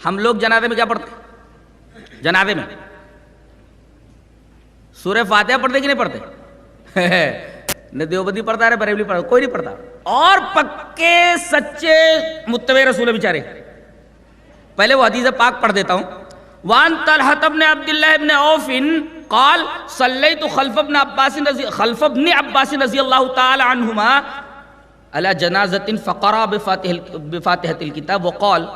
ہم لوگ جنازے میں کیا پڑھتے ہیں؟ جنازے میں سورہ فاتحہ پڑھتے کہ نہیں پڑھتے؟ نہ دیوبندی پڑھتا ہے، بریلوی پڑھتا، کوئی نہیں پڑھتا. اور پکے سچے متبع رسول بیچارے. پہلے وہ حدیث پاک پڑھ دیتا ہوں. وان طلحة بن عبد الله بن عوف قال صليت خلف ابن عباس رضي الله تعالى عنهما على جنازة فقرأ بفاتحة الكتاب وقال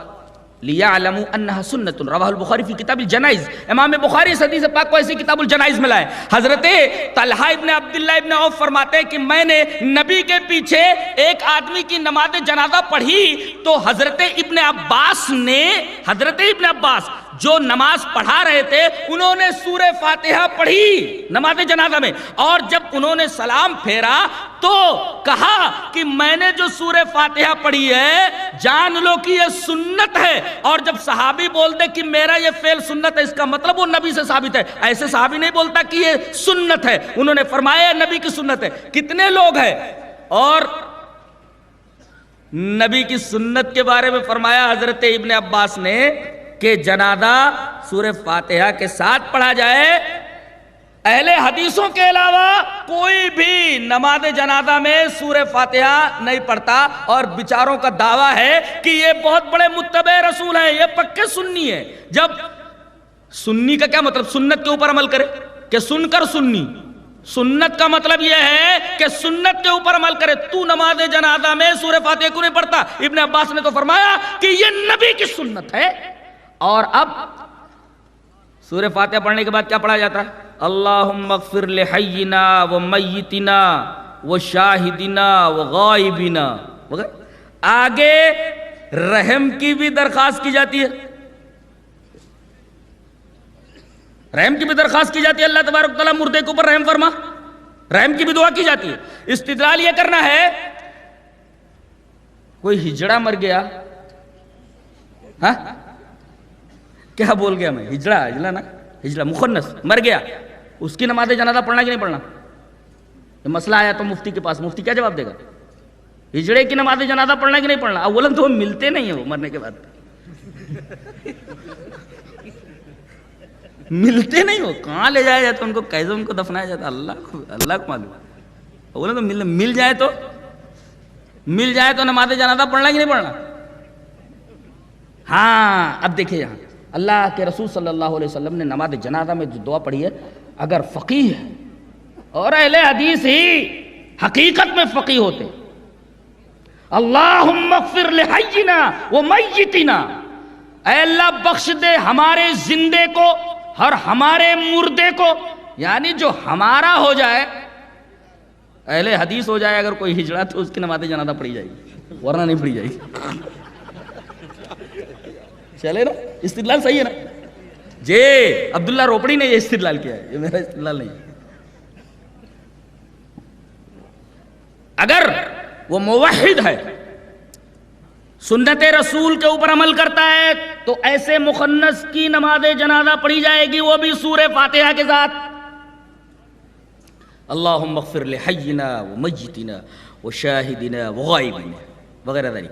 لِيَعْلَمُوا أَنَّهَا سُنَّةٌ. رواہ البخاری فی کتاب الجنائز. امام بخاری اس حدیث پاک کو ایسی کتاب الجنائز میں لائے. حضرت طلحہ ابن عبداللہ ابن عوف فرماتے ہیں کہ میں نے نبی کے پیچھے ایک آدمی کی نماز جنازہ پڑھی تو حضرت ابن عباس جو نماز پڑھا رہے تھے انہوں نے سورہ فاتحہ پڑھی نماز جنازہ میں، اور جب انہوں نے سلام پھیرا تو کہا کہ میں نے جو سورہ فاتحہ پڑھی ہے جان لو کہ یہ سنت ہے. اور جب صحابی بولتے کہ میرا یہ فعل سنت ہے، اس کا مطلب وہ نبی سے ثابت ہے. ایسے صحابی نہیں بولتا کہ یہ سنت ہے، انہوں نے فرمایا نبی کی سنت ہے. کتنے لوگ ہیں اور نبی کی سنت کے بارے میں فرمایا حضرت ابن عباس نے کہ جنازہ سورہ فاتحہ کے ساتھ پڑھا جائے. اہل حدیثوں کے علاوہ کوئی بھی نماز جنازہ میں سورہ فاتحہ نہیں پڑھتا، اور بیچاروں کا دعویٰ ہے کہ یہ بہت بڑے متبع رسول ہیں، یہ پکے سنی ہیں. جب سنی کا کیا مطلب؟ سنت کے اوپر عمل کرے کہ سن کر سنی. سنت کا مطلب یہ ہے کہ سنت کے اوپر عمل کرے. تو نماز جنازہ میں سورہ فاتحہ کیوں نہیں پڑھتا؟ ابن عباس نے تو فرمایا کہ یہ نبی کی سنت ہے. اور اب سورہ فاتحہ پڑھنے کے بعد کیا پڑھا جاتا ہے؟ اللہم اغفر لحینا و میتنا و شاہدنا و غائبنا وغیرہ. آگے رحم کی بھی درخواست کی جاتی ہے، رحم کی بھی درخواست کی جاتی ہے. اللہ تبارک تعالیٰ مردے کے اوپر رحم فرما، رحم کی بھی دعا کی جاتی ہے. استدلال یہ کرنا ہے کوئی ہجڑا مر گیا، ہاں کیا بول گیا میں؟ ہجڑا نا، ہجڑا مخنث مر گیا، اس کی نماز جنازہ پڑھنا کہ نہیں پڑھنا؟ یہ مسئلہ آیا تو مفتی کے پاس. مفتی کیا جواب دے گا؟ ہجڑے کی نماز جنازہ پڑھنا کہ نہیں پڑھنا؟ اولاً تو وہ ملتے نہیں ہیں، وہ مرنے کے بعد ملتے نہیں. ہو کہاں لے جایا جاتا ان کو، کیسے ان کو دفنایا جاتا؟ اللہ کو معلوم. اولاً تو مل جائے تو نماز جنازہ پڑھنا کہ نہیں پڑھنا؟ ہاں اب دیکھیں یہاں اللہ کے رسول صلی اللہ علیہ وسلم نے نماز جنازہ میں جو دعا پڑھی ہے، اگر فقیہ ہے اور اہل حدیث ہی حقیقت میں فقیہ ہوتے، اللہم اغفر لحینا و میتنا، اے اللہ بخش دے ہمارے زندے کو اور ہمارے مردے کو، یعنی جو ہمارا ہو جائے، اہل حدیث ہو جائے اگر کوئی ہجڑا تو اس کی نماز جنازہ پڑھی جائے گی، ورنہ نہیں پڑھی جائے گی. چلے نا، استدلال صحیح ہے نا جی. عبداللہ روپڑی نے یہ استدلال کیا ہے، یہ میرا استدلال نہیں. اگر وہ موحد ہے، سنت رسول کے اوپر عمل کرتا ہے، تو ایسے مخنث کی نماز جنازہ پڑھی جائے گی، وہ بھی سورہ فاتحہ کے ساتھ. اللہم اغفر لحینا و میتنا و شاہدنا و غائبنا وغیرہ ذلك.